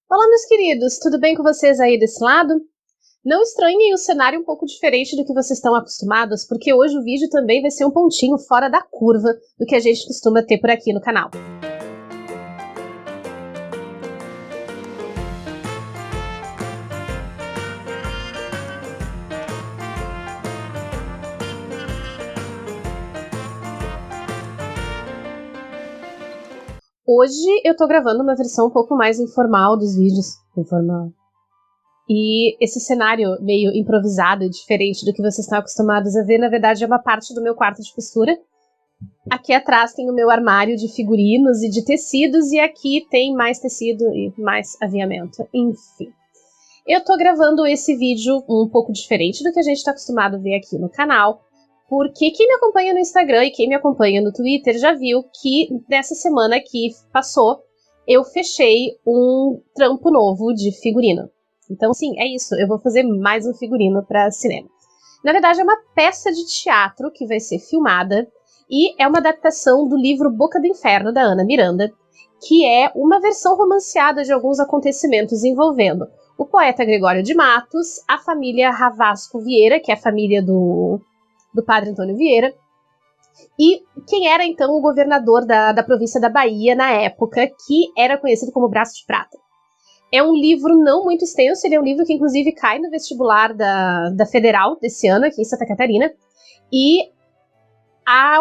Olá, meus queridos, tudo bem com vocês aí desse lado? Não estranhem o cenário um pouco diferente do que vocês estão acostumados, porque hoje o vídeo também vai ser um pontinho fora da curva do que a gente costuma ter por aqui no canal. Hoje eu tô gravando uma versão um pouco mais informal dos vídeos. E esse cenário meio improvisado e diferente do que vocês estão acostumados a ver, na verdade é uma parte do meu quarto de costura. Aqui atrás tem o meu armário de figurinos e de tecidos, e aqui tem mais tecido e mais aviamento, enfim. Eu tô gravando esse vídeo um pouco diferente do que a gente tá acostumado a ver aqui no canal, porque quem me acompanha no Instagram e quem me acompanha no Twitter já viu que nessa semana que passou, eu fechei um trampo novo de figurino. Então, sim, é isso, eu vou fazer mais um figurino para cinema. Na verdade, é uma peça de teatro que vai ser filmada, e é uma adaptação do livro Boca do Inferno, da Ana Miranda, que é uma versão romanceada de alguns acontecimentos envolvendo o poeta Gregório de Matos, a família Ravasco Vieira, que é a família do padre Antônio Vieira, e quem era então o governador da província da Bahia na época, que era conhecido como Braço de Prata. É um livro não muito extenso, ele é um livro que inclusive cai no vestibular da Federal desse ano, aqui em Santa Catarina, e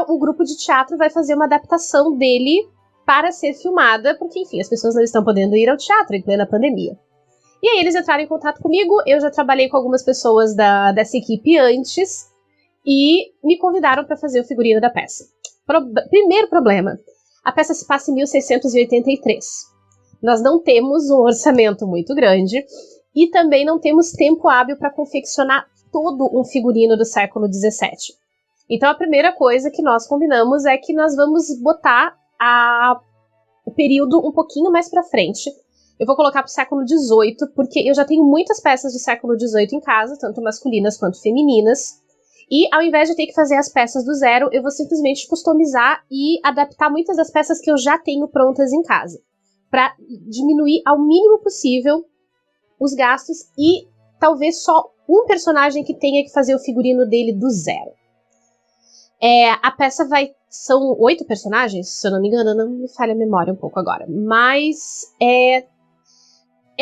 o grupo de teatro vai fazer uma adaptação dele para ser filmada, porque, enfim, as pessoas não estão podendo ir ao teatro em plena pandemia. E aí eles entraram em contato comigo, eu já trabalhei com algumas pessoas dessa equipe antes, e me convidaram para fazer o figurino da peça. Primeiro problema, a peça se passa em 1683. Nós não temos um orçamento muito grande, e também não temos tempo hábil para confeccionar todo um figurino do século XVII. Então a primeira coisa que nós combinamos é que nós vamos botar o período um pouquinho mais para frente. Eu vou colocar pro século XVIII, porque eu já tenho muitas peças do século XVIII em casa, tanto masculinas quanto femininas, e ao invés de ter que fazer as peças do zero, eu vou simplesmente customizar e adaptar muitas das peças que eu já tenho prontas em casa, para diminuir ao mínimo possível os gastos e talvez só um personagem que tenha que fazer o figurino dele do zero. A peça são 8 personagens, se eu não me engano, não me falha a memória um pouco agora. Mas é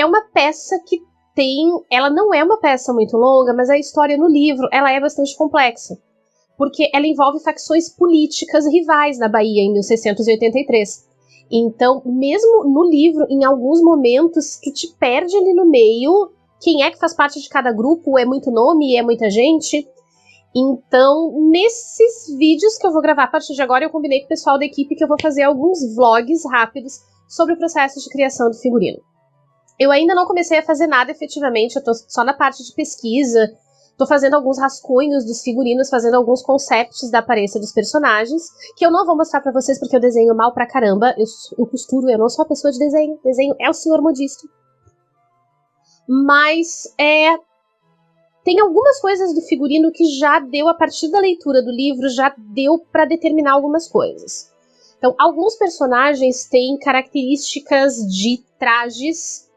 uma peça que ela não é uma peça muito longa, mas a história no livro, ela é bastante complexa. Porque ela envolve facções políticas rivais na Bahia em 1683. Então, mesmo no livro, em alguns momentos, tu te perde ali no meio. Quem é que faz parte de cada grupo? É muito nome? É muita gente? Então, nesses vídeos que eu vou gravar a partir de agora, eu combinei com o pessoal da equipe que eu vou fazer alguns vlogs rápidos sobre o processo de criação do figurino. Eu ainda não comecei a fazer nada efetivamente, eu tô só na parte de pesquisa, tô fazendo alguns rascunhos dos figurinos, fazendo alguns concepts da aparência dos personagens, que eu não vou mostrar pra vocês porque eu desenho mal pra caramba, eu costuro, eu não sou uma pessoa de desenho é o senhor modisto. Mas, tem algumas coisas do figurino que já deu, a partir da leitura do livro, já deu pra determinar algumas coisas. Então, alguns personagens têm características de trajes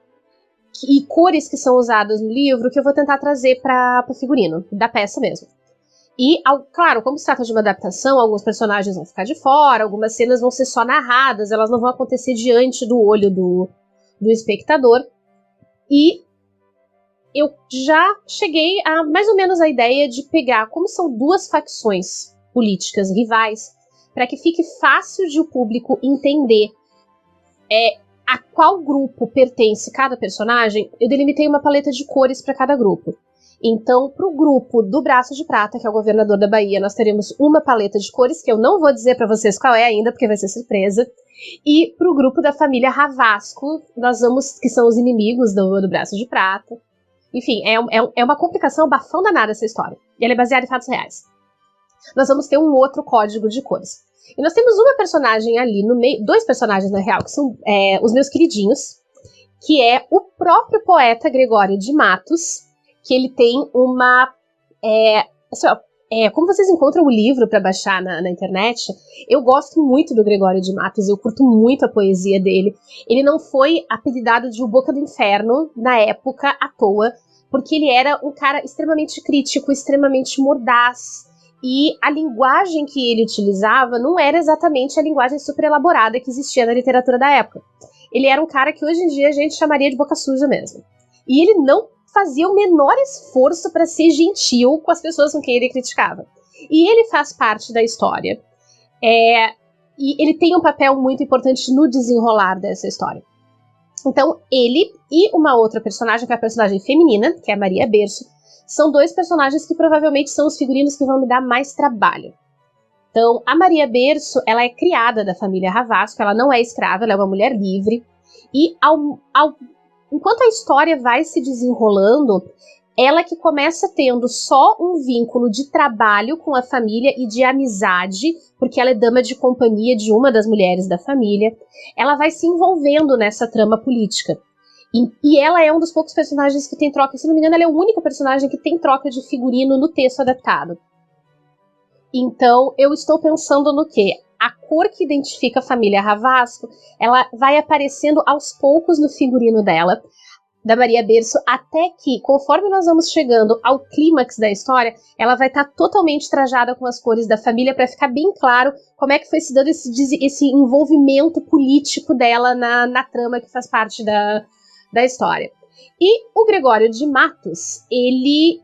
e cores que são usadas no livro que eu vou tentar trazer para o figurino, da peça mesmo. E, claro, como se trata de uma adaptação, alguns personagens vão ficar de fora, algumas cenas vão ser só narradas, elas não vão acontecer diante do olho do espectador. E eu já cheguei a mais ou menos a ideia de pegar, como são duas facções políticas rivais, para que fique fácil de o público entender a qual grupo pertence cada personagem, eu delimitei uma paleta de cores para cada grupo. Então, pro grupo do Braço de Prata, que é o governador da Bahia, nós teremos uma paleta de cores, que eu não vou dizer para vocês qual é ainda, porque vai ser surpresa. E pro grupo da família Ravasco, que são os inimigos do Braço de Prata. Enfim, é uma complicação bafão danada essa história. E ela é baseada em fatos reais. Nós vamos ter um outro código de cores. E nós temos uma personagem ali no meio, 2 personagens na real, que são os meus queridinhos, que é o próprio poeta Gregório de Matos, que ele tem uma... assim, ó, Como vocês encontram o livro para baixar na internet, eu gosto muito do Gregório de Matos, eu curto muito a poesia dele. Ele não foi apelidado de O Boca do Inferno, na época, à toa, porque ele era um cara extremamente crítico, extremamente mordaz, e a linguagem que ele utilizava não era exatamente a linguagem super elaborada que existia na literatura da época. Ele era um cara que hoje em dia a gente chamaria de boca suja mesmo. E ele não fazia o menor esforço para ser gentil com as pessoas com quem ele criticava. E ele faz parte da história. E ele tem um papel muito importante no desenrolar dessa história. Então, ele e uma outra personagem, que é a personagem feminina, que é a Maria Berço, são dois personagens que provavelmente são os figurinos que vão me dar mais trabalho. Então, a Maria Berço, ela é criada da família Ravasco, ela não é escrava, ela é uma mulher livre. E enquanto a história vai se desenrolando, ela que começa tendo só um vínculo de trabalho com a família e de amizade, porque ela é dama de companhia de uma das mulheres da família, ela vai se envolvendo nessa trama política. E ela é um dos poucos personagens que tem troca, se não me engano, ela é o único personagem que tem troca de figurino no texto adaptado. Então, eu estou pensando no quê? A cor que identifica a família Ravasco, ela vai aparecendo aos poucos no figurino dela, da Maria Berço, até que, conforme nós vamos chegando ao clímax da história, ela vai estar totalmente trajada com as cores da família para ficar bem claro como é que foi se dando esse envolvimento político dela na trama que faz parte da história. E o Gregório de Matos, ele...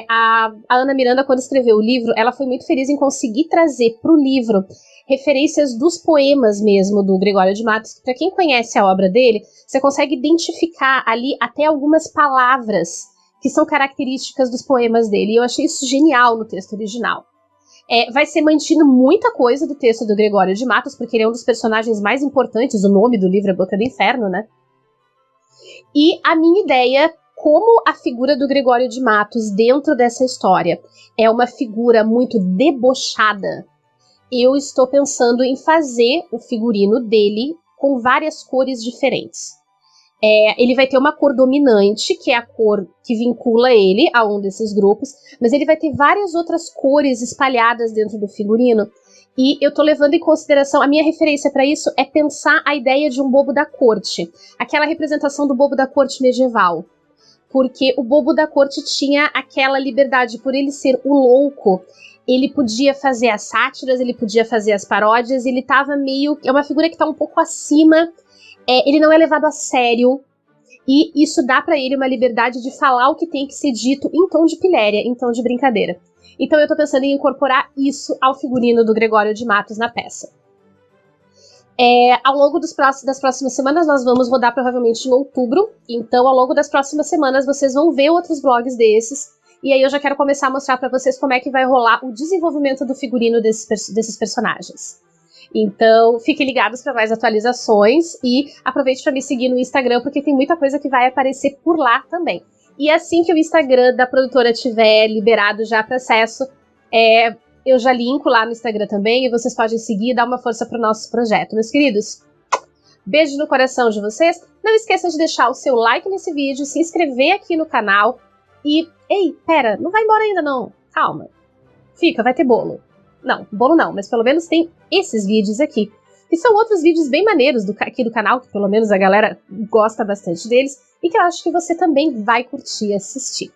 a Ana Miranda, quando escreveu o livro, ela foi muito feliz em conseguir trazer para o livro referências dos poemas mesmo do Gregório de Matos. Para quem conhece a obra dele, você consegue identificar ali até algumas palavras que são características dos poemas dele. E eu achei isso genial no texto original. Vai ser mantido muita coisa do texto do Gregório de Matos, porque ele é um dos personagens mais importantes. O nome do livro é Boca do Inferno, né? E a minha ideia, como a figura do Gregório de Matos dentro dessa história é uma figura muito debochada, eu estou pensando em fazer o figurino dele com várias cores diferentes. Ele vai ter uma cor dominante, que é a cor que vincula ele a um desses grupos, mas ele vai ter várias outras cores espalhadas dentro do figurino, e eu tô levando em consideração, a minha referência para isso é pensar a ideia de um bobo da corte, aquela representação do bobo da corte medieval. Porque o bobo da corte tinha aquela liberdade, por ele ser o louco, ele podia fazer as sátiras, ele podia fazer as paródias, ele tava meio... É uma figura que tá um pouco acima, ele não é levado a sério, e isso dá pra ele uma liberdade de falar o que tem que ser dito em tom de pilhéria, em tom de brincadeira. Então eu tô pensando em incorporar isso ao figurino do Gregório de Matos na peça. Ao longo das próximas semanas, nós vamos rodar provavelmente em outubro. Então, ao longo das próximas semanas, vocês vão ver outros blogs desses. E aí eu já quero começar a mostrar para vocês como é que vai rolar o desenvolvimento do figurino desses personagens. Então, fiquem ligados para mais atualizações e aproveite para me seguir no Instagram, porque tem muita coisa que vai aparecer por lá também. E assim que o Instagram da produtora tiver liberado já para acesso, eu já linko lá no Instagram também, e vocês podem seguir e dar uma força pro nosso projeto. Meus queridos, beijo no coração de vocês. Não esqueçam de deixar o seu like nesse vídeo, se inscrever aqui no canal. E, ei, pera, não vai embora ainda não. Calma. Fica, vai ter bolo. Não, bolo não, mas pelo menos tem esses vídeos aqui. Que são outros vídeos bem maneiros aqui do canal, que pelo menos a galera gosta bastante deles. E que eu acho que você também vai curtir assistir.